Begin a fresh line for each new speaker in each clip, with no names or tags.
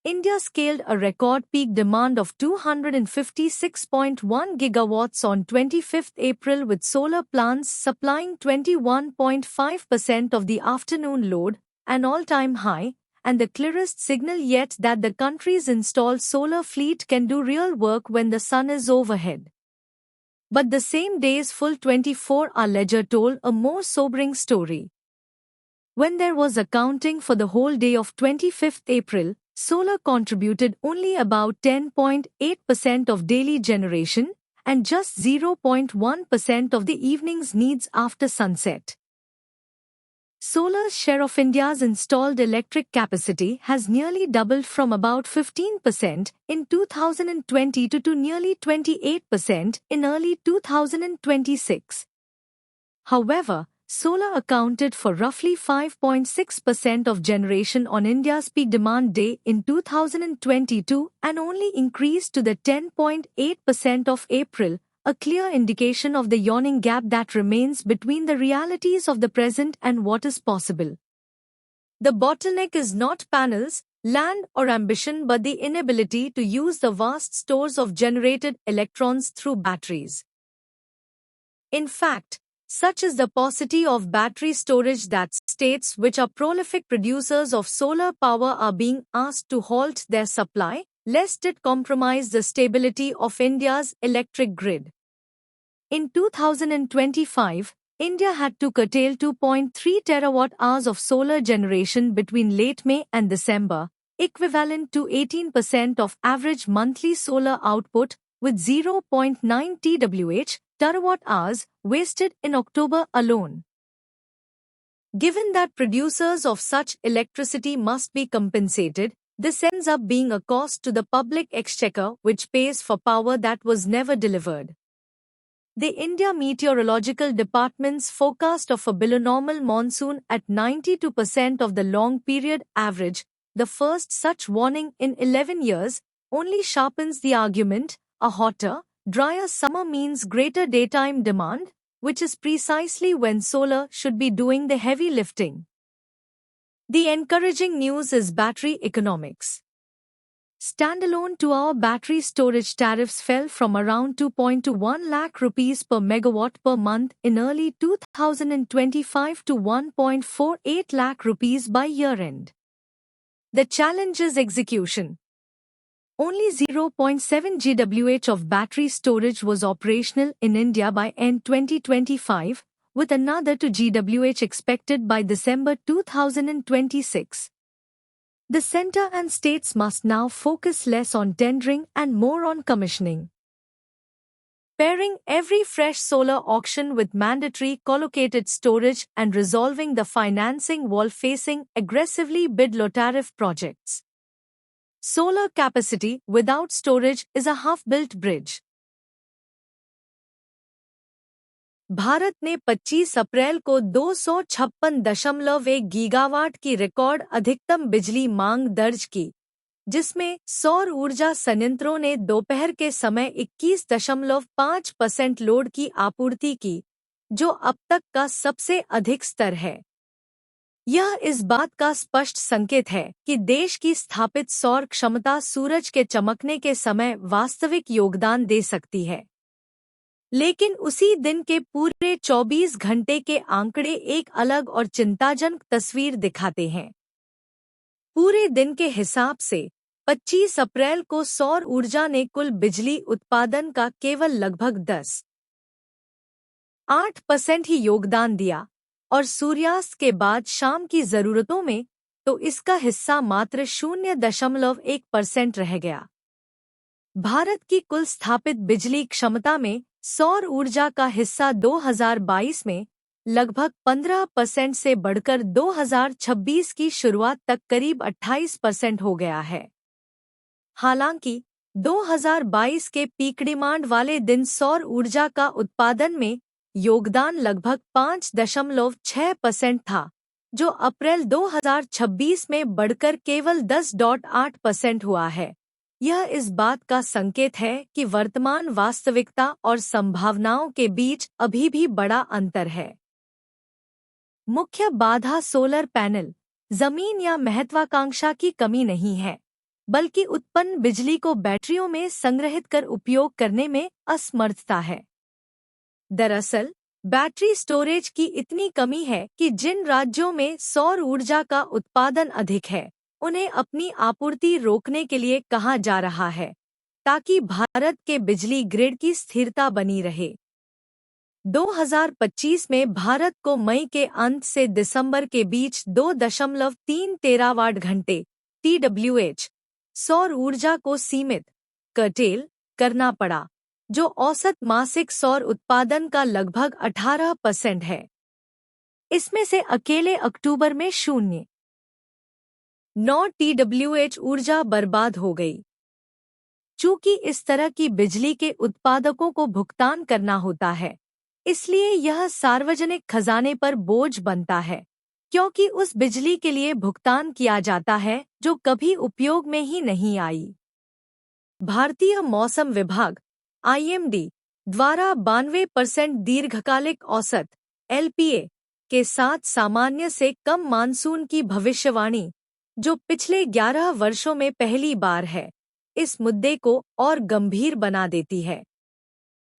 India scaled a record peak demand of 256.1 gigawatts on 25th April with solar plants supplying 21.5% of the afternoon load, an all-time high, and the clearest signal yet that the country's installed solar fleet can do real work when the sun is overhead. But the same day's full 24-hour ledger told a more sobering story. When there was accounting for the whole day of 25th April, solar contributed only about 10.8% of daily generation and just 0.1% of the evening's needs after sunset. Solar's share of India's installed electric capacity has nearly doubled from about 15% in 2020 to nearly 28% in early 2026. However, solar accounted for roughly 5.6% of generation on India's peak demand day in 2022 and only increased to the 10.8% of April, a clear indication of the yawning gap that remains between the realities of the present and what is possible. The bottleneck is not panels, land, or ambition but the inability to use the vast stores of generated electrons through batteries. In fact, such is the paucity of battery storage that states which are prolific producers of solar power are being asked to halt their supply, lest it compromise the stability of India's electric grid. In 2025, India had to curtail 2.3 terawatt-hours of solar generation between late May and December, equivalent to 18% of average monthly solar output, with 0.9 terawatt-hours wasted in October alone. Given that producers of such electricity must be compensated, this ends up being a cost to the public exchequer which pays for power that was never delivered. The India Meteorological Department's forecast of a below-normal monsoon at 92% of the long-period average, the first such warning in 11 years, only sharpens the argument. A hotter, drier summer means greater daytime demand, which is precisely when solar should be doing the heavy lifting. The encouraging news is battery economics. Standalone 2-hour battery storage tariffs fell from around 2.21 lakh rupees per megawatt per month in early 2025 to 1.48 lakh rupees by year-end. The challenge is execution. Only 0.7 GWh of battery storage was operational in India by end 2025, with another 2 GWh expected by December 2026. The centre and states must now focus less on tendering and more on commissioning. Pairing every fresh solar auction with mandatory collocated storage and resolving the financing wall facing aggressively bid low-tariff projects. Solar capacity without storage is a half-built bridge. Bharat ने 25 अप्रैल को 256.1 gigawatt की record अधिकतम बिजली मांग दर्ज की, जिसमें सौर ऊर्जा संयंत्रों ने दोपहर के समय 21.5% लोड की आपूर्ति की, जो अब तक का सबसे अधिक स्तर है। यह इस बात का स्पष्ट संकेत है कि देश की स्थापित सौर क्षमता सूरज के चमकने के समय वास्तविक योगदान दे सकती है। लेकिन उसी दिन के पूरे 24 घंटे के आंकड़े एक अलग और चिंताजनक तस्वीर दिखाते हैं। पूरे दिन के हिसाब से 25 अप्रैल को सौर ऊर्जा ने कुल बिजली उत्पादन का केवल लगभग 10.8% ही योगदान दिया, और सूर्यास्त के बाद शाम की जरूरतों में तो इसका हिस्सा मात्र 0.1% रह गया। भारत की कुल स्थापित बिजली क्षमता में सौर ऊर्जा का हिस्सा 2022 में लगभग 15% से बढ़कर 2026 की शुरुआत तक करीब 28% हो गया है। हालांकि 2022 के पीक डिमांड वाले दिन सौर ऊर्जा का उत्पादन में योगदान लगभग 5.6% था, जो अप्रैल 2026 में बढ़कर केवल 10.8% हुआ है। यह इस बात का संकेत है कि वर्तमान वास्तविकता और संभावनाओं के बीच अभी भी बड़ा अंतर है। मुख्य बाधा सोलर पैनल, जमीन या महत्वाकांक्षा की कमी नहीं है। बल्कि उत्पन्न बिजली को बैटरियों में संग्रहित कर उपयोग करने में असमर्थता है। दरअसल, बैटरी स्टोरेज की इतनी कमी है कि जिन राज्यों में सौर ऊर्जा का उत्पादन अधिक है, उन्हें अपनी आपूर्ति रोकने के लिए कहा जा रहा है, ताकि भारत के बिजली ग्रिड की स्थिरता बनी रहे। 2025 में भारत को मई के अंत से दिसंबर के बीच 2.3 टेरावाट घंटे (TWH) सौर ऊर्जा को सीमित कर्टेल करना पड़ा, जो औसत मासिक सौर उत्पादन का लगभग 18% है। इसमें से अकेले अक्टूबर में 0.9 TWH ऊर्जा बर्बाद हो गई। चूंकि इस तरह की बिजली के उत्पादकों को भुगतान करना होता है, इसलिए यह सार्वजनिक खजाने पर बोझ बनता है, क्योंकि उस बिजली के लिए भुगतान किया जाता है जो कभी उपयोग में ही नहीं आई। भारतीय मौसम विभाग (IMD) द्वारा 92% दीर्घकालिक औसत (LPA) के साथ सामान्य से कम मानसून की भविष्यवाणी, जो पिछले 11 वर्षों में पहली बार है, इस मुद्दे को और गंभीर बना देती है।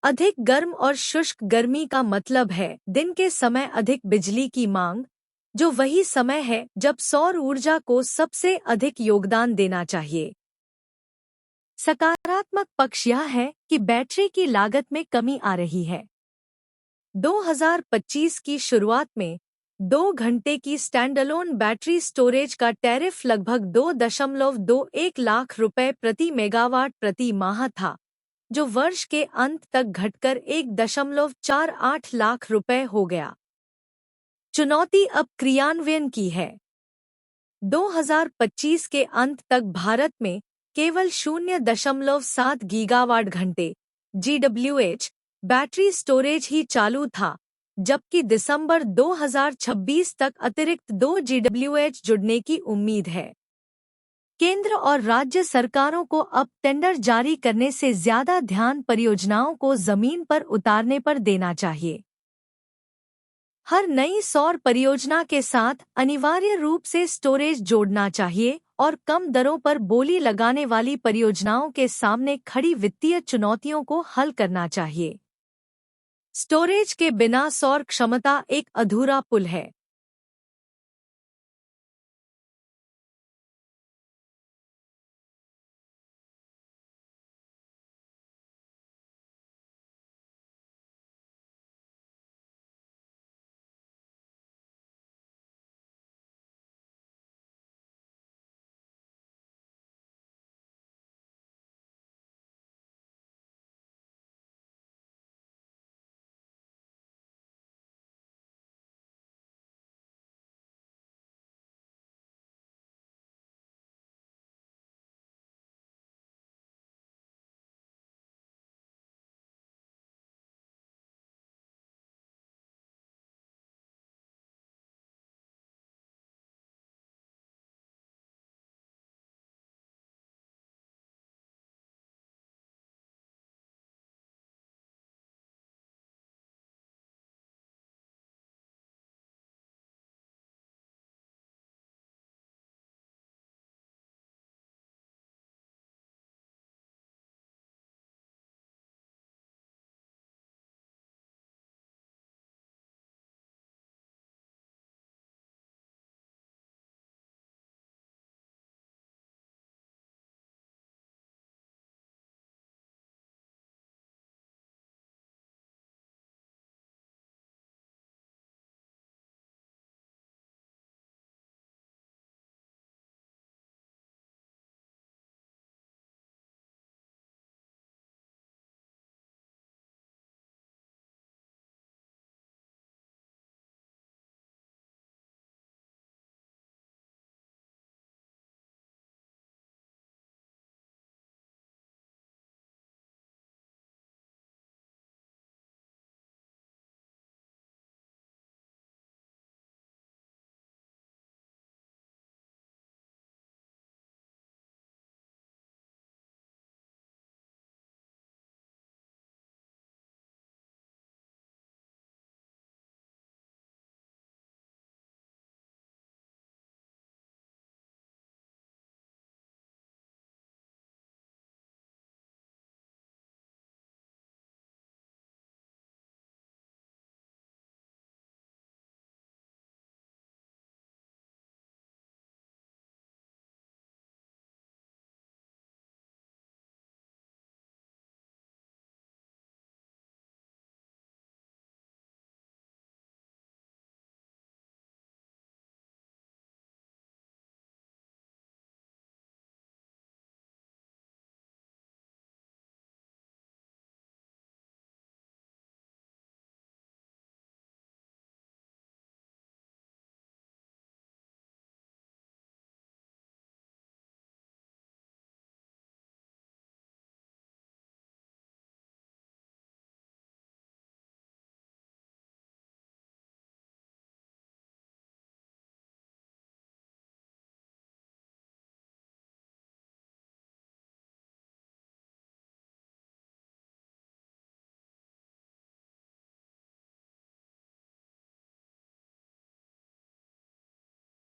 अधिक गर्म और शुष्क गर्मी का मतलब है दिन के समय अधिक बिजली की मांग, जो वही समय है जब सौर ऊर्जा को सबसे अधिक योगदान देना चाहिए। सकारात्मक पक्ष यह है कि बैटरी की लागत में कमी आ रही है। 2025 की शुरुआत में 2 घंटे की स्टैंडअलोन बैटरी स्टोरेज का टैरिफ लगभग 2.21 लाख रुपए प्रति मेगावाट प्रति माह था, जो वर्ष के अंत तक घटकर 1.48 लाख रुपए हो गया। चुनौती अब क्रियान्वयन की है। 2025 के अंत तक भारत में केवल 0.7 गीगावाट घंटे (GWH) बैटरी स्टोरेज ही चालू था, जबकि दिसंबर 2026 तक अतिरिक्त 2 GWH जुड़ने की उम्मीद है। केंद्र और राज्य सरकारों को अब टेंडर जारी करने से ज्यादा ध्यान परियोजनाओं को जमीन पर उतारने पर देना चाहिए। हर नई सौर परियोजना के साथ अनिवार्य रूप से स्टोरेज जोड़ना चाहिए और कम दरों पर बोली लगाने वाली परियोजनाओं के सामने खड़ी वित्तीय चुनौतियों को हल करना चाहिए। स्टोरेज के बिना सौर क्षमता एक अधूरा पुल है।